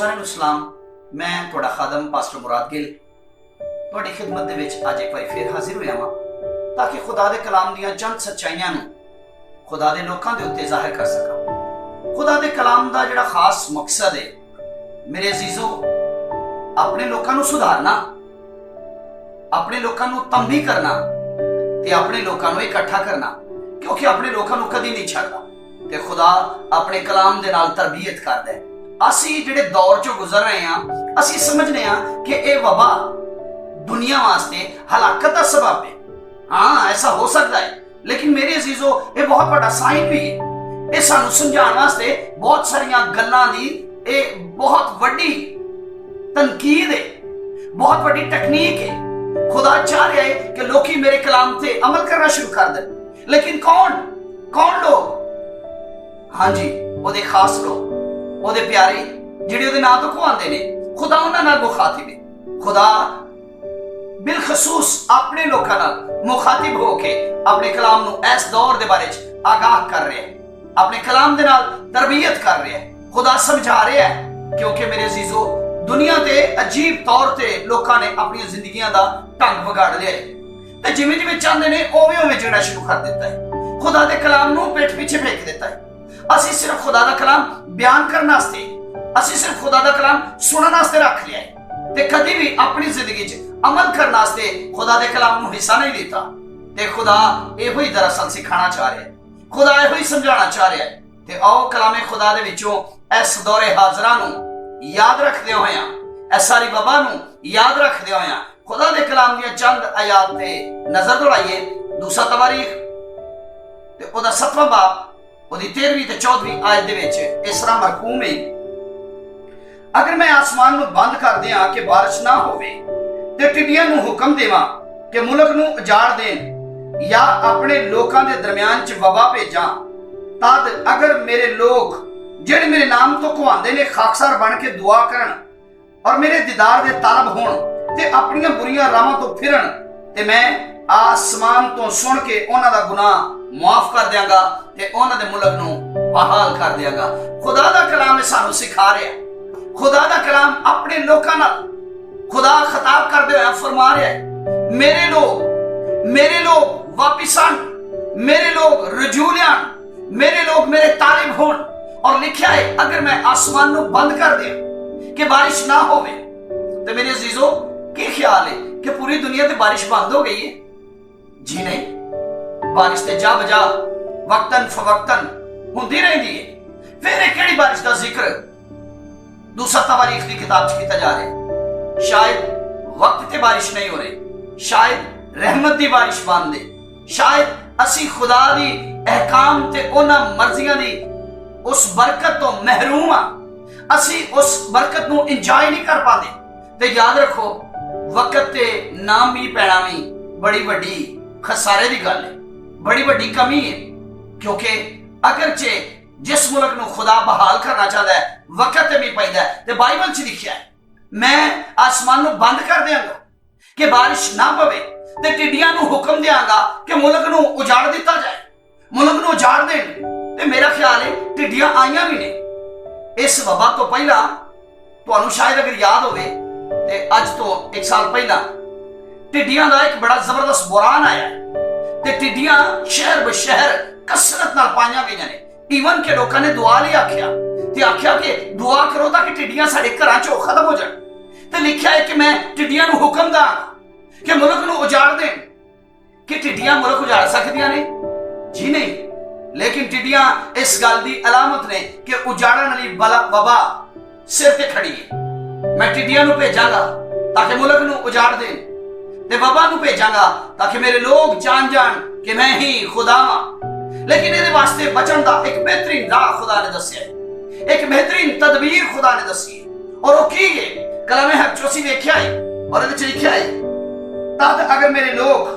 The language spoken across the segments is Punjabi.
ਸਾਰਿਆਂ ਨੂੰ ਸਲਾਮ। ਮੈਂ ਤੁਹਾਡਾ ਖਾਦਮ ਪਾਸਟਰ ਮੁਰਾਦ ਗਿੱਲ ਤੁਹਾਡੀ ਖਿਦਮਤ ਦੇ ਵਿੱਚ ਅੱਜ ਇੱਕ ਵਾਰੀ ਫਿਰ ਹਾਜ਼ਰ ਹੋਇਆ ਹਾਂ ਤਾਂ ਕਿ ਖੁਦਾ ਦੇ ਕਲਾਮ ਦੀਆਂ ਚੰਦ ਸੱਚਾਈਆਂ ਨੂੰ ਖੁਦਾ ਦੇ ਲੋਕਾਂ ਦੇ ਉੱਤੇ ਜ਼ਾਹਿਰ ਕਰ ਸਕਾਂ। ਖੁਦਾ ਦੇ ਕਲਾਮ ਦਾ ਜਿਹੜਾ ਖਾਸ ਮਕਸਦ ਹੈ ਮੇਰੇ ਅਜ਼ੀਜ਼ੋ, ਆਪਣੇ ਲੋਕਾਂ ਨੂੰ ਸੁਧਾਰਨਾ, ਆਪਣੇ ਲੋਕਾਂ ਨੂੰ ਤੰਬੀ ਕਰਨਾ ਤੇ ਆਪਣੇ ਲੋਕਾਂ ਨੂੰ ਇਕੱਠਾ ਕਰਨਾ, ਕਿਉਂਕਿ ਆਪਣੇ ਲੋਕਾਂ ਨੂੰ ਕਦੀ ਨਹੀਂ ਛੱਡਦਾ ਤੇ ਖੁਦਾ ਆਪਣੇ ਕਲਾਮ ਦੇ ਨਾਲ ਤਰਬੀਅਤ ਕਰਦਾ ਹੈ। ਅਸੀਂ ਜਿਹੜੇ ਦੌਰ ਚੋਂ ਗੁਜ਼ਰ ਰਹੇ ਹਾਂ, ਅਸੀਂ ਸਮਝਦੇ ਹਾਂ ਕਿ ਇਹ ਵਬਾ ਦੁਨੀਆ ਵਾਸਤੇ ਹਲਾਕਤ ਦਾ ਸਬਬ ਹੈ। ਹਾਂ, ਐਸਾ ਹੋ ਸਕਦਾ ਹੈ, ਲੇਕਿਨ ਮੇਰੇ ਅਜ਼ੀਜ਼ੋ ਇਹ ਬਹੁਤ ਵੱਡਾ ਸਾਈਨ ਵੀ ਹੈ। ਇਹ ਸਾਨੂੰ ਸਮਝਾਉਣ ਵਾਸਤੇ ਬਹੁਤ ਸਾਰੀਆਂ ਗੱਲਾਂ ਦੀ ਇਹ ਬਹੁਤ ਵੱਡੀ ਤਨਕੀਦ ਹੈ, ਬਹੁਤ ਵੱਡੀ ਟੈਕਨੀਕ ਹੈ। ਖੁਦਾ ਚਾਹ ਰਿਹਾ ਹੈ ਕਿ ਲੋਕੀ ਮੇਰੇ ਕਲਾਮ ਤੇ ਅਮਲ ਕਰਨਾ ਸ਼ੁਰੂ ਕਰ ਦੇਣ, ਲੇਕਿਨ ਕੌਣ ਲੋਕ? ਹਾਂਜੀ, ਉਹਦੇ ਖਾਸ ਲੋਕ, ਉਹਦੇ ਪਿਆਰੇ ਜਿਹੜੇ ਉਹਦੇ ਨਾਂ ਤੋਂ ਕਹਾਉਂਦੇ ਨੇ। ਖੁਦਾ ਉਹਨਾਂ ਨਾਲ ਮੁਖਾਤਿਬ ਹੈ। ਖੁਦਾ ਬਿਲਖਸੂਸ ਆਪਣੇ ਲੋਕਾਂ ਨਾਲ ਮੁਖਾਤਿਬ ਹੋ ਕੇ ਆਪਣੇ ਕਲਾਮ ਨੂੰ ਇਸ ਦੌਰ ਦੇ ਬਾਰੇ ਚ ਆਗਾਹ ਕਰ ਰਿਹਾ ਹੈ, ਆਪਣੇ ਕਲਾਮ ਦੇ ਨਾਲ ਤਰਬੀਅਤ ਕਰ ਰਿਹਾ ਹੈ। ਖੁਦਾ ਸਮਝਾ ਰਿਹਾ ਹੈ, ਕਿਉਂਕਿ ਮੇਰੇ ਅਜ਼ੀਜ਼ੋ ਦੁਨੀਆ ਤੇ ਅਜੀਬ ਤੌਰ ਤੇ ਲੋਕਾਂ ਨੇ ਆਪਣੀਆਂ ਜ਼ਿੰਦਗੀਆਂ ਦਾ ਢੰਗ ਵਿਗਾੜ ਲਿਆ ਹੈ ਤੇ ਜਿਵੇਂ ਜਿਵੇਂ ਚਾਹੁੰਦੇ ਨੇ ਉਵੇਂ ਜੀਣਾ ਸ਼ੁਰੂ ਕਰ ਦਿੱਤਾ ਹੈ। ਖੁਦਾ ਦੇ ਕਲਾਮ ਨੂੰ ਪਿੱਠ ਪਿੱਛੇ ਫੇਕ ਦਿੱਤਾ ਹੈ। ਅਸੀਂ ਸਿਰਫ ਖੁਦਾ ਦਾ ਕਲਾਮ ਬਿਆਨ ਕਰਨ ਵਾਸਤੇ, ਅਸੀਂ ਸਿਰਫ ਖੁਦਾ ਦਾ ਕਲਾਮ ਸੁਣਨ ਵਾਸਤੇ ਰੱਖ ਲਿਆ ਹੈ ਤੇ ਕਦੀ ਵੀ ਆਪਣੀ ਜ਼ਿੰਦਗੀ 'ਚ ਅਮਲ ਕਰਨ ਵਾਸਤੇ ਖੁਦਾ ਦੇ ਕਲਾਮ ਨੂੰ ਹਿੱਸਾ ਨਹੀਂ ਦਿੱਤਾ। ਤੇ ਖੁਦਾ ਇਹੋ ਹੀ ਦਰਅਸਲ ਸਿਖਾਉਣਾ ਚਾਹ ਰਿਹਾ ਹੈ, ਖੁਦਾ ਇਹੋ ਹੀ ਸਮਝਾਉਣਾ ਚਾਹ ਰਿਹਾ ਹੈ। ਤੇ ਆਓ ਕਲਾਮੇ ਖੁਦਾ ਦੇ ਵਿੱਚੋਂ ਇਸ ਦੌਰੇ ਹਾਜ਼ਰਾਂ ਨੂੰ ਯਾਦ ਰੱਖਦੇ ਹੋਇਆਂ, ਇਸ ਸਾਰੀ ਵਬਾ ਨੂੰ ਯਾਦ ਰੱਖਦੇ ਹੋਇਆਂ ਖੁਦਾ ਦੇ ਕਲਾਮ ਦੀਆਂ ਚੰਦ ਆਯਾਤ ਤੇ ਨਜ਼ਰ ਦੌੜਾਈਏ। ਦੂਸਰਾ ਤਵਾਰੀਖ ਤੇ ਉਹਦਾ 7ਵਾਂ ਬਾਬ, ਉਹਦੀ 13ਵੀਂ ਤੇ 14ਵੀਂ ਆਇਤ ਦੇ ਵਿੱਚ ਇਸ ਤਰ੍ਹਾਂ ਮਰਕੂਮ ਹੈ, ਅਗਰ ਮੈਂ ਆਸਮਾਨ ਨੂੰ ਬੰਦ ਕਰ ਦਿਆਂ ਕਿ ਬਾਰਿਸ਼ ਨਾ ਹੋਵੇ ਤੇ ਟਿੱਡੀਆਂ ਨੂੰ ਹੁਕਮ ਦੇਵਾਂ ਕਿ ਮੁਲਕ ਨੂੰ ਉਜਾੜ ਦੇਣ ਜਾਂ ਆਪਣੇ ਲੋਕਾਂ ਦੇ ਦਰਮਿਆਨ 'ਚ ਵਬਾ ਭੇਜਾਂ, ਤਦ ਅਗਰ ਮੇਰੇ ਲੋਕ ਜਿਹੜੇ ਮੇਰੇ ਨਾਮ ਤੋਂ ਕਹਾਉਂਦੇ ਨੇ ਖਾਕਸਾਰ ਬਣ ਕੇ ਦੁਆ ਕਰਨ ਔਰ ਮੇਰੇ ਦੀਦਾਰ ਦੇ ਤਾਲਬ ਹੋਣ ਤੇ ਆਪਣੀਆਂ ਬੁਰੀਆਂ ਰਾਹਾਂ ਤੋਂ ਫਿਰਨ ਤੇ ਮੈਂ ਆਸਮਾਨ ਤੋਂ ਸੁਣ ਕੇ ਉਹਨਾਂ ਦਾ ਗੁਨਾਹ ਮਾਫ ਕਰ ਦਿਆਂਗਾ ਤੇ ਉਹਨਾਂ ਦੇ ਮੁਲਕ ਨੂੰ ਬਹਾਲ ਕਰ ਦਿਆਂਗਾ। ਖੁਦਾ ਦਾ ਕਲਾਮ ਸਾਨੂੰ ਸਿਖਾ ਰਿਹਾ, ਖੁਦਾ ਦਾ ਕਲਾਮ ਆਪਣੇ ਲੋਕਾਂ ਨਾਲ ਖੁਦਾ ਖਿਤਾਬ ਕਰਦੇ ਹੋਏ ਫਰਮਾ ਰਿਹਾ ਹੈ, ਮੇਰੇ ਲੋਕ ਵਾਪਿਸ ਆਣ, ਮੇਰੇ ਲੋਕ ਰਜੂ ਲਿਆਣ, ਮੇਰੇ ਲੋਕ ਮੇਰੇ ਤਾਲਿਬ ਹੋਣ। ਔਰ ਲਿਖਿਆ ਹੈ ਅਗਰ ਮੈਂ ਆਸਮਾਨ ਨੂੰ ਬੰਦ ਕਰ ਦਿਆਂ ਕਿ ਬਾਰਿਸ਼ ਨਾ ਹੋਵੇ ਤੇ ਮੇਰੇ ਅਜ਼ੀਜ਼ੋ ਕੀ ਖਿਆਲ ਹੈ ਕਿ ਪੂਰੀ ਦੁਨੀਆ ਤੇ ਬਾਰਿਸ਼ ਬੰਦ ਹੋ ਗਈ ਹੈ? ਜੀ ਨਹੀਂ, ਬਾਰਿਸ਼ ਤੇ ਜਾ ਬਜਾ ਵਕਤਨ ਫਵਕਤਨ ਹੁੰਦੀ ਰਹਿੰਦੀ ਹੈ। ਫਿਰ ਇਹ ਕਿਹੜੀ ਬਾਰਿਸ਼ ਦਾ ਜ਼ਿਕਰ ਦੂਸਰਾ ਤਵਾਰੀਖ ਦੀ ਕਿਤਾਬ 'ਚ ਕੀਤਾ ਜਾ ਰਿਹਾ? ਸ਼ਾਇਦ ਵਕਤ ਤੇ ਬਾਰਿਸ਼ ਨਹੀਂ ਹੋ ਰਹੀ, ਸ਼ਾਇਦ ਰਹਿਮਤ ਦੀ ਬਾਰਿਸ਼ ਬੰਦ ਹੈ, ਸ਼ਾਇਦ ਅਸੀਂ ਖੁਦਾ ਦੀ ਅਹਿਕਾਮ ਤੇ ਉਹਨਾਂ ਮਰਜ਼ੀਆਂ ਦੀ ਉਸ ਬਰਕਤ ਤੋਂ ਮਹਿਰੂਮ ਆ, ਅਸੀਂ ਉਸ ਬਰਕਤ ਨੂੰ ਇੰਜੋਏ ਨਹੀਂ ਕਰ ਪਾਉਂਦੇ। ਤੇ ਯਾਦ ਰੱਖੋ, ਵਕਤ ਤੇ ਨਾ ਮੀਂਹ ਪੈਣਾ ਵੀ ਬੜੀ ਵੱਡੀ ਖਸਾਰੇ ਦੀ ਗੱਲ ਹੈ, ਬੜੀ ਵੱਡੀ ਕਮੀ ਹੈ, ਕਿਉਂਕਿ ਅਗਰਚੇ ਜਿਸ ਮੁਲਕ ਨੂੰ ਖੁਦਾ ਬਹਾਲ ਕਰਨਾ ਚਾਹਦਾ ਹੈ ਵਕਤ ਤੇ ਵੀ ਪੈਂਦਾ ਹੈ। ਤੇ ਬਾਈਬਲ 'ਚ ਲਿਖਿਆ ਹੈ ਮੈਂ ਆਸਮਾਨ ਨੂੰ ਬੰਦ ਕਰ ਦਿਆਂਗਾ ਕਿ ਬਾਰਿਸ਼ ਨਾ ਪਵੇ ਤੇ ਟਿੱਡੀਆਂ ਨੂੰ ਹੁਕਮ ਦਿਆਂਗਾ ਕਿ ਮੁਲਕ ਨੂੰ ਉਜਾੜ ਦਿੱਤਾ ਜਾਏ, ਮੁਲਕ ਨੂੰ ਉਜਾੜ ਦੇਣ। ਤੇ ਮੇਰਾ ਖਿਆਲ ਹੈ ਟਿੱਡੀਆਂ ਆਈਆਂ ਵੀ ਨੇ ਇਸ ਵਬਾ ਤੋਂ ਪਹਿਲਾਂ। ਤੁਹਾਨੂੰ ਸ਼ਾਇਦ ਅਗਰ ਯਾਦ ਹੋਵੇ ਤੇ ਅੱਜ ਤੋਂ 1 ਸਾਲ ਪਹਿਲਾਂ ਟਿੱਡੀਆਂ ਦਾ ਇੱਕ ਬੜਾ ਜ਼ਬਰਦਸਤ ਬੁਰਾਨ ਆਇਆ ਤੇ ਟਿੱਡੀਆਂ ਸ਼ਹਿਰ ਬਸ਼ਹਿਰ ਕਸਰਤ ਨਾਲ ਪਾਈਆਂ ਗਈਆਂ ਨੇ। ਈਵਨ ਕਿ ਲੋਕਾਂ ਨੇ ਦੁਆ ਲਈ ਆਖਿਆ ਕਿ ਦੁਆ ਕਰੋ ਤਾਂ ਕਿ ਟਿੱਡੀਆਂ ਸਾਡੇ ਘਰਾਂ ਚੋਂ ਖਤਮ ਹੋ ਜਾਣ। ਤੇ ਲਿਖਿਆ ਹੈ ਕਿ ਮੈਂ ਟਿੱਡੀਆਂ ਨੂੰ ਹੁਕਮ ਦਾਂਗਾ ਕਿ ਮੁਲਕ ਨੂੰ ਉਜਾੜ ਦੇਣ। ਕਿ ਟਿੱਡੀਆਂ ਮੁਲਕ ਉਜਾੜ ਸਕਦੀਆਂ ਨੇ? ਜੀ ਨਹੀਂ, ਲੇਕਿਨ ਟਿੱਡੀਆਂ ਇਸ ਗੱਲ ਦੀ ਅਲਾਮਤ ਨੇ ਕਿ ਉਜਾੜਨ ਵਾਲੀ ਵਬਾ ਸਿਰ ਤੇ ਖੜੀ ਹੈ। ਮੈਂ ਟਿੱਡੀਆਂ ਨੂੰ ਭੇਜਾਂਗਾ ਤਾਂ ਕਿ ਮੁਲਕ ਨੂੰ ਉਜਾੜ ਦੇਣ ਤੇ ਵਬਾ ਨੂੰ ਭੇਜਾਂਗਾ ਤਾਂ ਕਿ ਮੇਰੇ ਲੋਕ ਜਾਣ ਕਿ ਮੈਂ ਹੀ ਖੁਦਾ ਹਾਂ। ਲੇਕਿਨ ਇਹਦੇ ਵਾਸਤੇ ਬਚਣ ਦਾ ਇੱਕ ਬਿਹਤਰੀਨ ਰਾਹ ਖੁਦਾ ਨੇ ਦੱਸਿਆ ਹੈ, ਇੱਕ ਬਿਹਤਰੀਨ ਤਦਬੀਰ ਖੁਦਾ ਨੇ ਦੱਸੀ ਹੈ। ਔਰ ਉਹ ਕੀ ਹੈ? ਕਲਾਮੇ ਹਕ 'ਚ ਅਸੀਂ ਵੇਖਿਆ ਹੈ ਔਰ ਇਹਦੇ 'ਚ ਲਿਖਿਆ ਹੈ, ਤਦ ਅਗਰ ਮੇਰੇ ਲੋਕ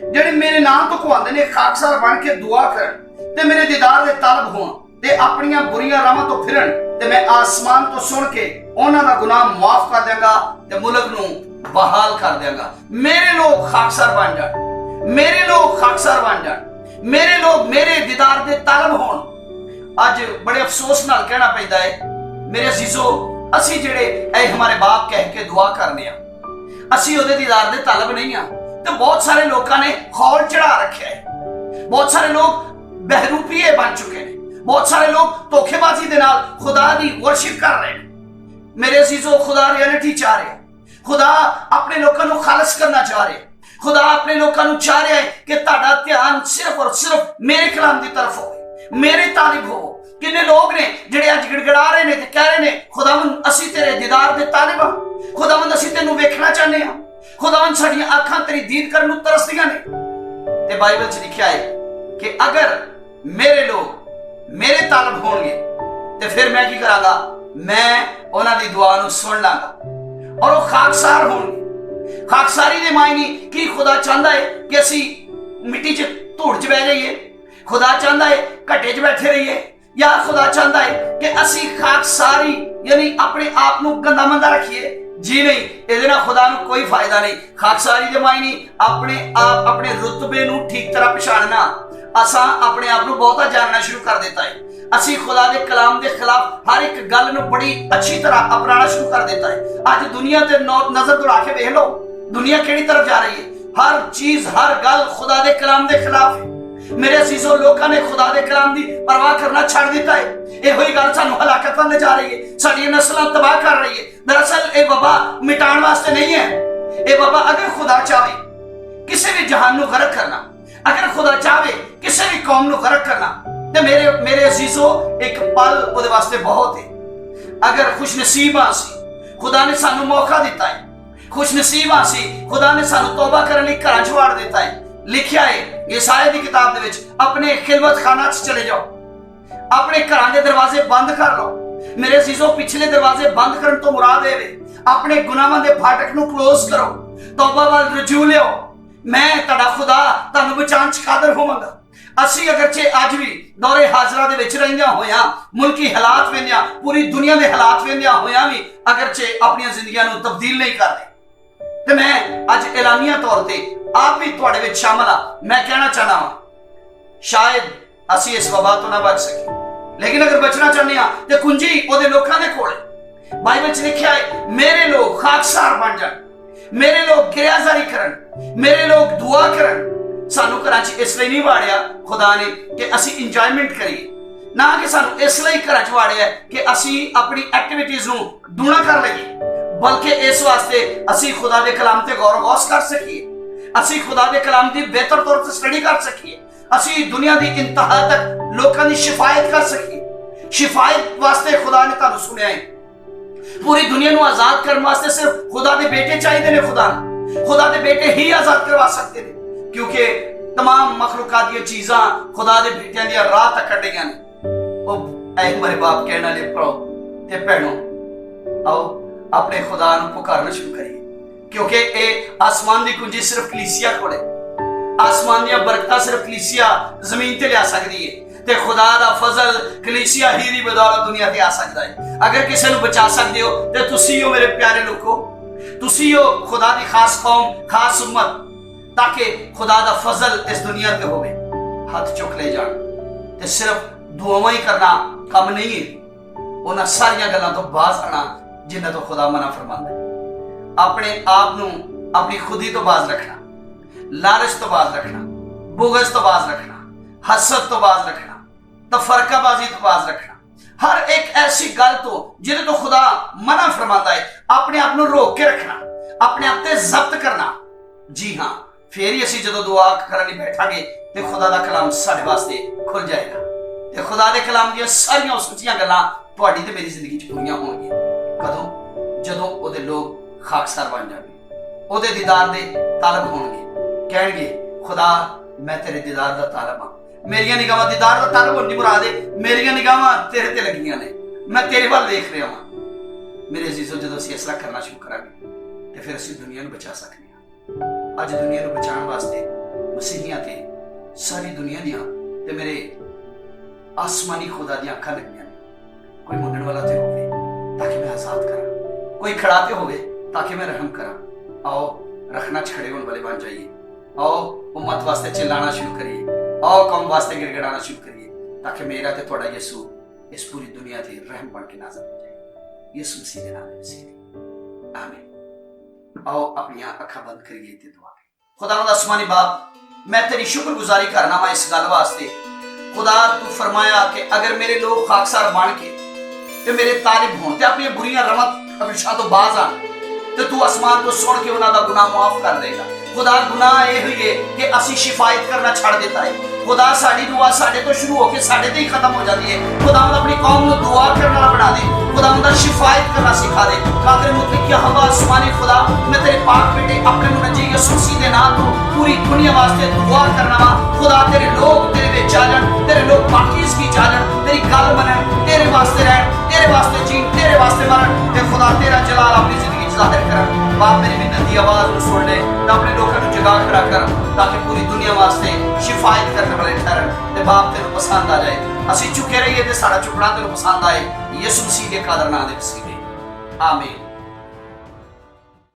ਜਿਹੜੇ ਮੇਰੇ ਨਾਮ ਤੋਂ ਕਹਾਉਂਦੇ ਨੇ ਖਾਕਸਾਰ ਬਣ ਕੇ ਦੁਆ ਕਰਨ ਤੇ ਮੇਰੇ ਦੀਦਾਰ ਦੇ ਤਾਲਬ ਹੋਣ ਤੇ ਆਪਣੀਆਂ ਬੁਰੀਆਂ ਰਾਹਾਂ ਤੋਂ ਫਿਰਨ ਤੇ ਮੈਂ ਆਸਮਾਨ ਤੋਂ ਸੁਣ ਕੇ ਉਹਨਾਂ ਦਾ ਗੁਨਾਹ ਮਾਫ ਕਰ ਦਿਆਂਗਾ ਤੇ ਮੁਲਕ ਨੂੰ ਬਹਾਲ ਕਰ ਦਿਆਂਗਾ। ਮੇਰੇ ਲੋਕ ਖਾਕਸਾਰ ਬਣ ਜਾਣ, ਮੇਰੇ ਲੋਕ ਖਾਕਸਾਰ ਬਣ ਜਾਣ, ਮੇਰੇ ਲੋਕ ਮੇਰੇ ਦੀਦਾਰ ਦੇ ਤਾਲਬ ਹੋਣ। ਅੱਜ ਬੜੇ ਅਫਸੋਸ ਨਾਲ ਕਹਿਣਾ ਪੈਂਦਾ ਹੈ ਮੇਰੇ ਅਜ਼ੀਜ਼ੋ, ਅਸੀਂ ਜਿਹੜੇ ਇਹ ਹਮਾਰੇ ਬਾਪ ਕਹਿ ਕੇ ਦੁਆ ਕਰਨੇ ਆ, ਅਸੀਂ ਉਹਦੇ ਦੀਦਾਰ ਦੇ ਤਲਬ ਨਹੀਂ ਆ। ਤੇ ਬਹੁਤ ਸਾਰੇ ਲੋਕਾਂ ਨੇ ਖੌਲ ਚੜਾ ਰੱਖਿਆ ਹੈ, ਬਹੁਤ ਸਾਰੇ ਲੋਕ ਬਹਿਰੂਪੀਏ ਬਣ ਚੁੱਕੇ ਨੇ, ਬਹੁਤ ਸਾਰੇ ਲੋਕ ਧੋਖੇਬਾਜ਼ੀ ਦੇ ਨਾਲ ਖੁਦਾ ਦੀ ਵਰਸ਼ਿਪ ਕਰ ਰਹੇ ਨੇ। ਮੇਰੇ ਅਜ਼ੀਜ਼ੋ, ਖੁਦਾ ਰਿਐਲਿਟੀ ਚਾਹ ਰਿਹਾ, ਖੁਦਾ ਆਪਣੇ ਲੋਕਾਂ ਨੂੰ ਖਾਲਸ ਕਰਨਾ ਚਾਹ ਰਿਹਾ, ਖੁਦਾ ਆਪਣੇ ਲੋਕਾਂ ਨੂੰ ਚਾਹ ਰਿਹਾ ਹੈ ਕਿ ਤੁਹਾਡਾ ਧਿਆਨ ਸਿਰਫ ਔਰ ਸਿਰਫ ਮੇਰੇ ਕਲਾਮ ਦੀ ਤਰਫ ਹੋਵੇ, ਮੇਰੇ ਤਾਲਿਬ ਹੋਵੋ। ਕਿੰਨੇ ਲੋਕ ਨੇ ਜਿਹੜੇ ਅੱਜ ਗਿੜਗੜਾ ਰਹੇ ਨੇ ਤੇ ਕਹਿ ਰਹੇ ਨੇ, ਖੁਦਾਵੰਦ ਅਸੀਂ ਤੇਰੇ ਦੀਦਾਰ ਦੇ ਤਾਲਿਬ ਹਾਂ, ਖੁਦਾਵੰਦ ਅਸੀਂ ਤੈਨੂੰ ਵੇਖਣਾ ਚਾਹੁੰਦੇ ਹਾਂ, ਖੁਦਾਵੰਦ ਸਾਡੀਆਂ ਅੱਖਾਂ ਤੇਰੀ ਦੀਦ ਕਰਨ ਨੂੰ ਤਰਸਦੀਆਂ ਨੇ। ਤੇ ਬਾਈਬਲ 'ਚ ਲਿਖਿਆ ਹੈ ਕਿ ਅਗਰ ਮੇਰੇ ਲੋਕ ਮੇਰੇ ਤਾਲਬ ਹੋਣਗੇ ਤੇ ਫਿਰ ਮੈਂ ਕੀ ਕਰਾਂਗਾ, ਮੈਂ ਉਹਨਾਂ ਦੀ ਦੁਆ ਨੂੰ ਸੁਣ ਲਾਂਗਾ ਔਰ ਉਹ ਖਾਕਸਾਰ ਹੋਣਗੇ। ਖਾਕਸਾਰੀ ਦੇ ਮਾਇਨੇ ਕੀ ਖੁਦਾ ਚਾਹੁੰਦਾ ਹੈ ਕਿ ਅਸੀਂ ਮਿੱਟੀ 'ਚ ਧੂੜ 'ਚ ਬਹਿ ਜਾਈਏ? ਖੁਦਾ ਚਾਹੁੰਦਾ ਹੈ ਘੱਟੇ 'ਚ ਬੈਠੇ ਰਹੀਏ, ਜਾਂ ਖੁਦਾ ਚਾਹੁੰਦਾ ਹੈ ਕਿ ਅਸੀਂ ਖਾਕਸਾਰੀ ਯਾਨੀ ਆਪਣੇ ਆਪ ਨੂੰ ਗੰਦਾ ਮੰਦਾ ਰੱਖੀਏ? ਜੀ ਨਹੀਂ, ਇਹਦੇ ਨਾਲ ਖੁਦਾ ਨੂੰ ਕੋਈ ਫਾਇਦਾ ਨਹੀਂ। ਖਾਕਸਾਰੀ ਦੇ ਮਾਇਨੇ ਆਪਣੇ ਆਪ ਆਪਣੇ ਰੁਤਬੇ ਨੂੰ ਠੀਕ ਤਰ੍ਹਾਂ ਪਛਾਣਨਾ। ਅਸਾਂ ਆਪਣੇ ਆਪ ਨੂੰ ਬਹੁਤਾ ਜਾਣਨਾ ਸ਼ੁਰੂ ਕਰ ਦਿੱਤਾ ਹੈ। ਅਸੀਂ ਖੁਦਾ ਦੇ ਕਲਾਮ ਦੇ ਖਿਲਾਫ ਹਰ ਇੱਕ ਗੱਲ ਨੂੰ ਬੜੀ ਅੱਛੀ ਤਰ੍ਹਾਂ ਅਪਣਾਉਣਾ ਸ਼ੁਰੂ ਕਰ ਦਿੱਤਾ ਹੈ। ਅੱਜ ਦੁਨੀਆ ਤੇ ਨਜ਼ਰ ਦੌੜਾ ਕੇ ਵੇਖ ਲਓ, ਦੁਨੀਆ ਕਿਹੜੀ ਤਰਫ ਜਾ ਰਹੀ ਹੈ। ਹਰ ਚੀਜ਼, ਹਰ ਗੱਲ ਖੁਦਾ ਦੇ ਕਲਾਮ ਦੇ ਖਿਲਾਫ ਹੈ। ਮੇਰੇ ਅਜ਼ੀਜ਼ੋ, ਲੋਕਾਂ ਨੇ ਖੁਦਾ ਦੇ ਕਲਾਮ ਦੀ ਪਰਵਾਹ ਕਰਨਾ ਛੱਡ ਦਿੱਤਾ ਹੈ। ਇਹੋ ਹੀ ਗੱਲ ਸਾਨੂੰ ਹਲਾਕਤ ਵੱਲ ਲੈ ਜਾ ਰਹੀ ਹੈ, ਸਾਡੀਆਂ ਨਸਲਾਂ ਤਬਾਹ ਕਰ ਰਹੀ ਹੈ। ਦਰਅਸਲ ਇਹ ਵਬਾ ਮਿਟਾਉਣ ਵਾਸਤੇ ਨਹੀਂ ਹੈ। ਇਹ ਵਬਾ ਅਗਰ ਖੁਦਾ ਚਾਹੇ ਕਿਸੇ ਵੀ ਜਹਾਨ ਨੂੰ ਗਰਕ ਕਰਨਾ, ਅਗਰ ਖੁਦਾ ਚਾਹੇ ਕਿਸੇ ਵੀ ਕੌਮ ਨੂੰ ਗਰਕ ਕਰਨਾ, ਤੇ ਮੇਰੇ ਅਜ਼ੀਜ਼ੋ ਇੱਕ ਪਲ ਉਹਦੇ ਵਾਸਤੇ ਬਹੁਤ ਹੈ। ਅਗਰ ਖੁਸ਼ਨਸੀਬ ਹਾਂ ਅਸੀਂ, ਖੁਦਾ ਨੇ ਸਾਨੂੰ ਮੌਕਾ ਦਿੱਤਾ ਹੈ, ਖੁਸ਼ਨਸੀਬ ਹਾਂ ਅਸੀਂ, ਖੁਦਾ ਨੇ ਸਾਨੂੰ ਤੌਬਾ ਕਰਨ ਲਈ ਘਰਾਂ 'ਚ ਵਾੜ ਦਿੱਤਾ ਹੈ। ਲਿਖਿਆ ਹੈ ਯਸਾਇਆ ਦੀ ਕਿਤਾਬ ਦੇ ਵਿੱਚ, ਆਪਣੇ ਖਿਲਵਤ ਖਾਨਾ 'ਚ ਚਲੇ ਜਾਓ, ਆਪਣੇ ਘਰਾਂ ਦੇ ਦਰਵਾਜ਼ੇ ਬੰਦ ਕਰ ਲਓ। ਮੇਰੇ ਅਜ਼ੀਜ਼ੋ, ਪਿਛਲੇ ਦਰਵਾਜ਼ੇ ਬੰਦ ਕਰਨ ਤੋਂ ਮੁਰਾਦ ਇਹ ਵੇ, ਆਪਣੇ ਗੁਨਾਹਾਂ ਦੇ ਫਾਟਕ ਨੂੰ ਕਲੋਜ਼ ਕਰੋ, ਤੌਬਾ ਵੱਲ ਰਜੂ ਲਿਓ। ਮੈਂ ਤੁਹਾਡਾ ਖੁਦਾ ਤੁਹਾਨੂੰ ਬਚਾਉਣ 'ਚ ਕਾਦਰ ਹੋਵਾਂਗਾ। ਅਸੀਂ ਅਗਰਚੇ ਅੱਜ ਵੀ ਦੌਰੇ ਹਾਜ਼ਰਾ ਦੇ ਵਿੱਚ ਰਹਿੰਦਿਆਂ ਹੋਇਆਂ, ਮੁਲਕੀ ਹਾਲਾਤ ਵੇਂਦਿਆਂ, ਪੂਰੀ ਦੁਨੀਆ ਦੇ ਹਾਲਾਤ ਵੇਂਦਿਆਂ ਹੋਇਆਂ ਵੀ ਅਗਰਚੇ ਆਪਣੀਆਂ ਜ਼ਿੰਦਗੀਆਂ ਨੂੰ ਤਬਦੀਲ ਨਹੀਂ ਕਰਦੇ, ਤੇ ਮੈਂ ਅੱਜ ਐਲਾਨੀਆ ਤੌਰ ਤੇ ਆਪ ਵੀ ਤੁਹਾਡੇ ਵਿੱਚ ਸ਼ਾਮਲ ਆ। ਮੈਂ ਕਹਿਣਾ ਚਾਹਨਾ ਹਾਂ, ਸ਼ਾਇਦ ਅਸੀਂ ਇਸ ਵਬਾ ਤੋਂ ਨਾ ਬਚ ਸਕੀਏ, ਲੇਕਿਨ ਅਗਰ ਬਚਣਾ ਚਾਹੁੰਦੇ ਹਾਂ ਤੇ ਕੁੰਜੀ ਉਹਦੇ ਲੋਕਾਂ ਦੇ ਕੋਲ ਹੈ। ਬਾਈਬਲ 'ਚ ਲਿਖਿਆ ਹੈ, ਮੇਰੇ ਲੋਕ ਖਾਕਸਾਰ ਬਣ ਜਾਣ, ਮੇਰੇ ਲੋਕ ਗਿਰਿਆਜ਼ਾਰੀ ਕਰਨ, ਮੇਰੇ ਲੋਕ ਦੁਆ ਕਰਨ। ਸਾਨੂੰ ਘਰਾਂ 'ਚ ਇਸ ਲਈ ਨਹੀਂ ਵਾੜਿਆ ਖੁਦਾ ਨੇ ਕਿ ਅਸੀਂ ਇੰਜੋਇਮੈਂਟ ਕਰੀਏ, ਨਾ ਕਿ ਸਾਨੂੰ ਇਸ ਲਈ ਘਰਾਂ 'ਚ ਵਾੜਿਆ ਕਿ ਅਸੀਂ ਆਪਣੀ ਐਕਟੀਵਿਟੀਜ਼ ਨੂੰ ਦੂਣਾ ਕਰ ਲਈਏ, ਬਲਕਿ ਇਸ ਵਾਸਤੇ ਅਸੀਂ ਖੁਦਾ ਦੇ ਕਲਾਮ ਤੇ ਗੌਰ ਗੌਸ ਕਰ ਸਕੀਏ, ਅਸੀਂ ਖੁਦਾ ਦੇ ਕਲਾਮ ਦੀ ਬਿਹਤਰ ਤੌਰ ਤੇ ਸਟੱਡੀ ਕਰ ਸਕੀਏ, ਅਸੀਂ ਦੁਨੀਆ ਦੀ ਇੰਤਹਾ ਤੱਕ ਲੋਕਾਂ ਦੀ ਸ਼ਿਫਾਇਤ ਕਰ ਸਕੀਏ। ਸ਼ਿਫਾਇਤ ਵਾਸਤੇ ਖੁਦਾ ਨੇ ਤੁਹਾਨੂੰ ਸੁਣਿਆ ਹੈ। ਪੂਰੀ ਦੁਨੀਆ ਨੂੰ ਆਜ਼ਾਦ ਕਰਨ ਵਾਸਤੇ ਸਿਰਫ ਖੁਦਾ ਦੇ ਬੇਟੇ ਚਾਹੀਦੇ ਨੇ। ਖੁਦਾ ਦੇ ਬੇਟੇ ਹੀ ਆਜ਼ਾਦ ਕਰਵਾ ਸਕਦੇ ਨੇ, ਕਿਉਂਕਿ तमाम मखलूकात ਦੀਆਂ ਚੀਜ਼ਾਂ ਖੁਦਾ ਦੇ ਬੇਟਿਆਂ ਦੀਆਂ ਰਾਹ ਤੱਕ ਕੱਢੀਆਂ ਨੇ। ਉਹ ਐ ਮੇਰੇ ਬਾਪ ਕਹਿਣ ਵਾਲੇ ਭਰਾਓ ਤੇ ਭੈਣੋ, ਆਓ ਆਪਣੇ ਖੁਦਾ ਨੂੰ ਪੁਕਾਰਨਾ ਸ਼ੁਰੂ ਕਰੀਏ, ਕਿਉਂਕਿ ਇਹ ਆਸਮਾਨ ਦੀ ਕੁੰਜੀ ਸਿਰਫ ਕਲੀਸਿਆ ਕੋਲ ਹੈ। ਆਸਮਾਨ ਦੀਆਂ ਬਰਕਤਾਂ ਸਿਰਫ ਕਲੀਸਿਆ ਜ਼ਮੀਨ ਤੇ ਲਿਆ ਸਕਦੀ ਹੈ, ਤੇ ਖੁਦਾ ਦਾ ਫਜ਼ਲ ਕਲੀਸਿਆ ਹੀ ਦੀ ਬਦੌਲਤ ਦੁਨੀਆ ਤੇ ਆ ਸਕਦਾ ਹੈ। ਅਗਰ ਕਿਸੇ ਨੂੰ ਬਚਾ ਸਕਦੇ ਹੋ ਤੇ ਤੁਸੀਂ ਹੋ ਮੇਰੇ ਪਿਆਰੇ ਲੋਕੋ, ਤੁਸੀਂ ਹੋ ਖੁਦਾ ਦੀ ਖਾਸ ਕੌਮ, ਖਾਸ ਉਮਤ, ताकि खुदा दा फजल इस दुनिया पे होवे। हाथ चुक ले जान ते सिर्फ दुआवां ही करना कम नहीं है, उन्हां सारियां गल्लां तो बाज आना जिन्हां तो खुदा मना फरमांदा है। अपने आप नूं अपनी खुदी तो बाज रखना, लालच तो बाज रखना, बुगज तो बाज रखना, हसद तो बाज रखना, तफरकाबाजी तो बाज रखना, हर एक ऐसी गल तो जिहदे तो खुदा मना फरमांदा है अपने आप नूं रोक के रखना, अपने आप ते जब्त करना। जी हाँ, फिर ही असीं जदों दुआ करन लई बैठांगे ते खुदा दा कलाम साडे वास्ते खुल जाएगा, ते खुदा दे कलाम दीयां सारियां सच्चियां गल्लां तुहाडी ते मेरी जिंदगी च पूरीआं होणगीਆਂ। कदों? जदों ओहदे लोग खाकसार बन जाणगे, ओहदे दीदार दे तालब होणगे, कहणगे खुदा मैं तेरे दीदार दा तालब हां। मेरियां निगाहां दीदार दा तालब होण दी मुराद है, मेरियां निगाहां तेरे ते लगीਆਂ ने, मैं तेरे ਵੱਲ देख ਰਿਹਾ हां। मेरे अजीजों, जदों असीं इसला करना शुरू करांगे ते फिर असीं दुनिया नूं बचा सकदे। ਅੱਜ ਦੁਨੀਆ ਨੂੰ ਬਚਾਉਣ ਵਾਸਤੇ ਮਸੀਹੀਆਂ ਤੇ ਸਾਰੀ ਦੁਨੀਆ ਦੀਆਂ ਤੇ ਮੇਰੇ ਆਸਮਾਨੀ ਖੁਦਾ ਦੀਆਂ ਅੱਖਾਂ ਲੱਗੀਆਂ ਨੇ। ਕੋਈ ਮੰਗਣ ਵਾਲਾ ਤੇ ਹੋਵੇ ਤਾਂ ਕਿ ਮੈਂ ਆਜ਼ਾਦ ਕਰਾਂ, ਕੋਈ ਖੜਾ ਤੇ ਹੋਵੇ ਤਾਂ ਕਿ ਮੈਂ ਰਹਿਮ ਕਰਾਂ। ਆਓ ਰੱਖਣਾ ਚ ਖੜੇ ਹੋਣ ਵਾਲੇ ਬਣ ਜਾਈਏ, ਆਓ ਉਮਤ ਵਾਸਤੇ चिल्लाना शुरू करिए, आओ कौम वास्ते गिड़गिड़ाना शुरू करिए, ताकि मेरा ते तुहाडा यसू इस पूरी दुनिया ते रहम बन के नाज़र हो जाए। ਯਿਸੂ ਮਸੀਹ ਦੇ ਨਾਮ ਵਿੱਚ ਆਮੀਨ। आओ अपनी अखा बंद करिए ते दुआ खुदावंद आसमानी बाप, मैं तेरी शुक्रगुजारी करना वा इस गल वास्ते। खुदा तू फरमाया कि अगर मेरे लोग खाकसार बन के ते मेरे तालिब होण ते अपनी बुरियां रमत तो बाज आन ते तू आसमान तो सुन के उन्हां दा गुनाह माफ कर देगा। खुदा गुनाह ये हुई है कि असी शिफायत करना छड़ देता है। खुदा साड़ी दुआ साडे तो शुरू होके साडे ते ही खत्म हो जाती है। खुदावंद अपनी कौम को दुआ करने वाला बना दे। खुदावंद शिफायत करना सिखा दे। कादिर मुतलक या हवा आसमानी खुदा, मैं तेरे पाक बेटे अपने मुनज्जी यीशु मसीह दे नाम तो पूरी दुनिया वास्ते दुआ करना वा। खुदा तेरे लोग तेरे विच आ जाण, तेरे लोग पाकीज़गी च आ जाण, तेरी गल मनन, तेरे वास्ते रहन, तेरे वास्ते जीण, तेरे वास्ते मरण ते खुदा तेरा जलाल अपनी जिंदगी ज़ाहिर करन। बाप मेरी मिन्नत दी आवाज़ को सुन ले, अपने लोगों को जगा खड़ा कर ताकि पूरी दुनिया वास्ते शिफायत करने वाले ठहरन ते बाप तेरे पसंद आ जाए। असी चुके रहिए ते साडा चुकना तेरे पसंद आए। यीशु मसीह दे कादर नाम दे वसीले आमीन।